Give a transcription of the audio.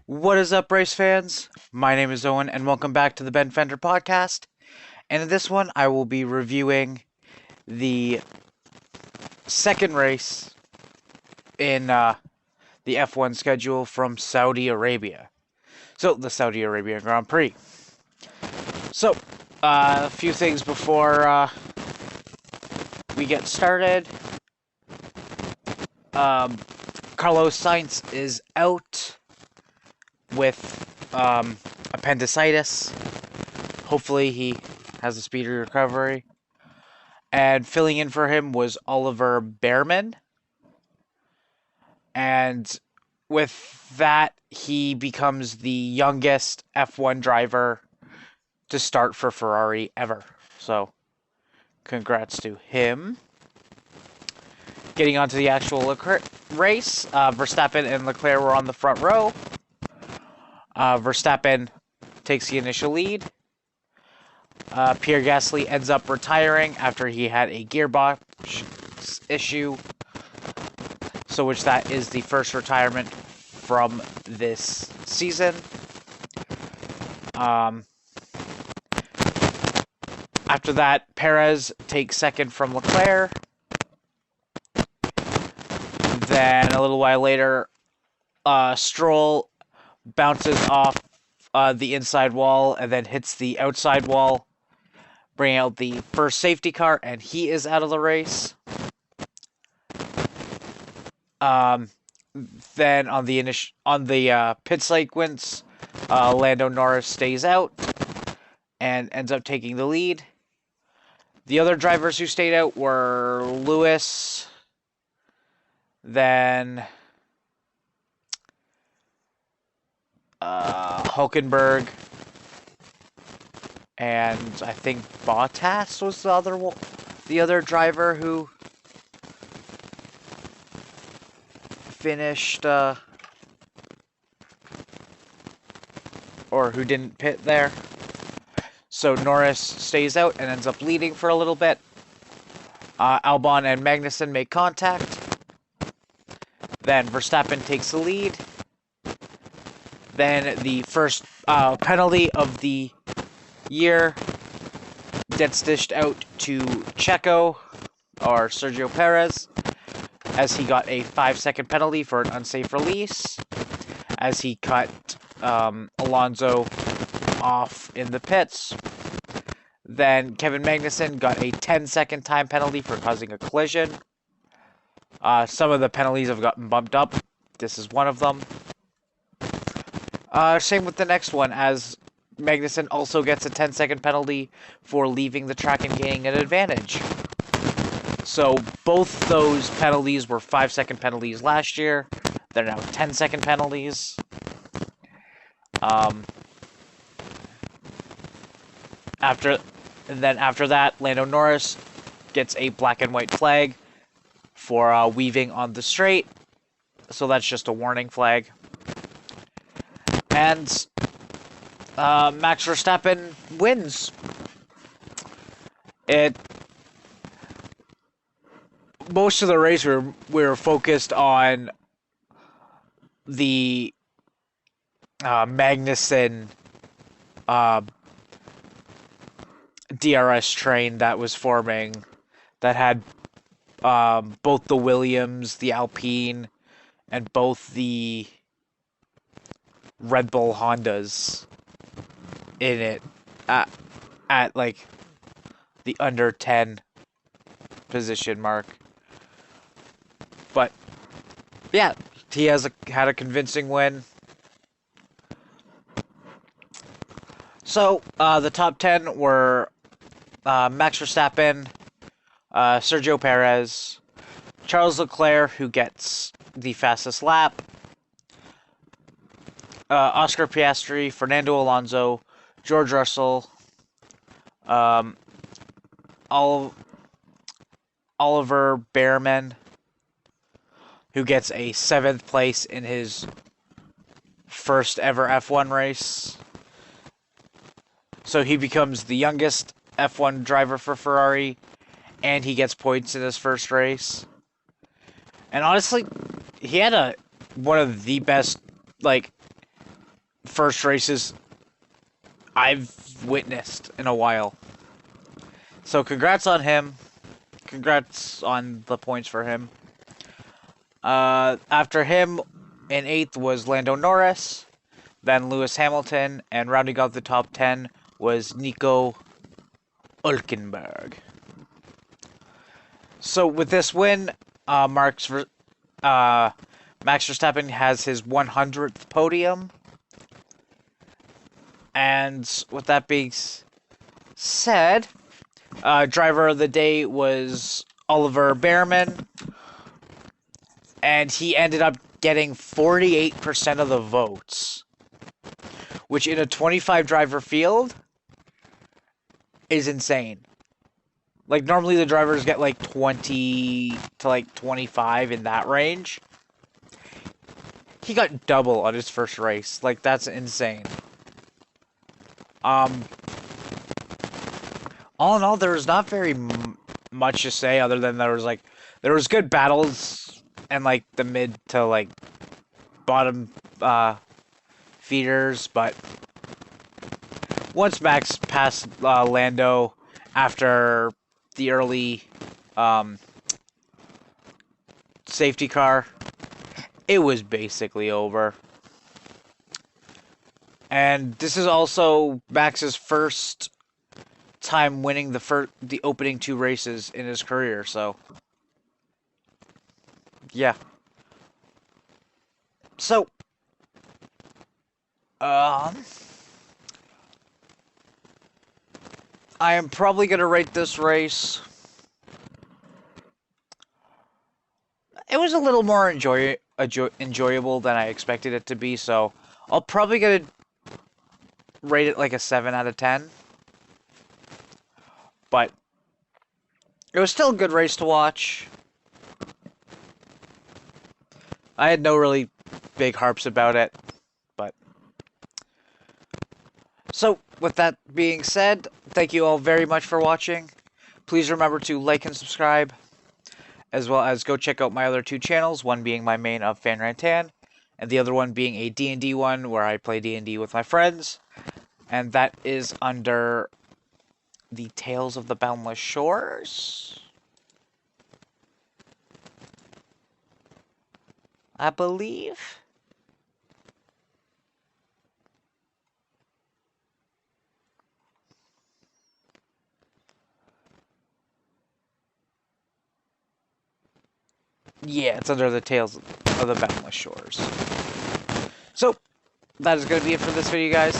What is up, race fans? My name is Owen, and welcome back to the Ben Fender podcast. And in this one, I will be reviewing the second race in the F1 schedule from Saudi Arabia. So, the Saudi Arabian Grand Prix. So, a few things before we get started. Carlos Sainz is out with appendicitis. Hopefully he has a speedy recovery. And filling in for him was Oliver Behrman. And with that, he becomes the youngest F1 driver to start for Ferrari ever. So, congrats to him. Getting onto the actual race, Verstappen and Leclerc were on the front row. Verstappen takes the initial lead. Pierre Gasly ends up retiring after he had a gearbox issue. So which that is the first retirement from this season. After that, Perez takes second from Leclerc. Then a little while later, Stroll bounces off the inside wall and then hits the outside wall, bringing out the first safety car, and he is out of the race. Then on the pit sequence, Lando Norris stays out and ends up taking the lead. The other drivers who stayed out were Lewis, then Hulkenberg, and I think Bottas was the other driver who finished or who didn't pit there. So Norris stays out and ends up leading for a little bit. Albon and Magnussen make contact. Then Verstappen takes the lead. Then the first penalty of the year gets dished out to Checo, or Sergio Perez, as he got a 5-second penalty for an unsafe release, as he cut Alonso off in the pits. Then Kevin Magnussen got a 10-second time penalty for causing a collision. Some of the penalties have gotten bumped up. This is one of them. Same with the next one, as Magnussen also gets a 10-second penalty for leaving the track and gaining an advantage. So both those penalties were 5-second penalties last year. They're now 10-second penalties. After that, Lando Norris gets a black and white flag for weaving on the straight. So that's just a warning flag. And Max Verstappen wins. Most of the race we were focused on the Magnussen DRS train that was forming, that had both the Williams, the Alpine, and both the Red Bull Hondas in it at like the under 10 position mark. But yeah, he had a convincing win. So the top 10 were Max Verstappen, Sergio Perez, Charles Leclerc, who gets the fastest lap, Oscar Piastri, Fernando Alonso, George Russell, Oliver Behrman, who gets a 7th place in his first ever F1 race. So he becomes the youngest F1 driver for Ferrari, and he gets points in his first race. And honestly, he had one of the best, first races I've witnessed in a while. So congrats on him. Congrats on the points for him. After him, in 8th was Lando Norris, then Lewis Hamilton, and rounding out the top 10 was Nico Hülkenberg. So with this win, Max Verstappen has his 100th podium. And with that being said, driver of the day was Oliver Behrman, and he ended up getting 48% of the votes, which in a 25 driver field is insane. Like, normally the drivers get like 20 to like 25 in that range. He got double on his first race. Like, that's insane. All in all, there was not very much to say other than there was good battles and like the mid to like bottom feeders, but once Max passed Lando after the early safety car, it was basically over. And this is also Max's first time winning the opening 2 races in his career, so yeah. So I am probably gonna rate this race. It was a little more enjoyable than I expected it to be, so I'll probably gonna rate it like a 7 out of 10. But it was still a good race to watch. I had no really big harps about it, but so with that being said, thank you all very much for watching. Please remember to like and subscribe, as well as go check out my other 2 channels, one being my main of FanRantan, and the other one being a D&D one where I play D&D with my friends, and that is under the Tales of the Boundless Shores, I believe. Yeah, it's under the Tales of the Boundless Shores. So, that is going to be it for this video, guys.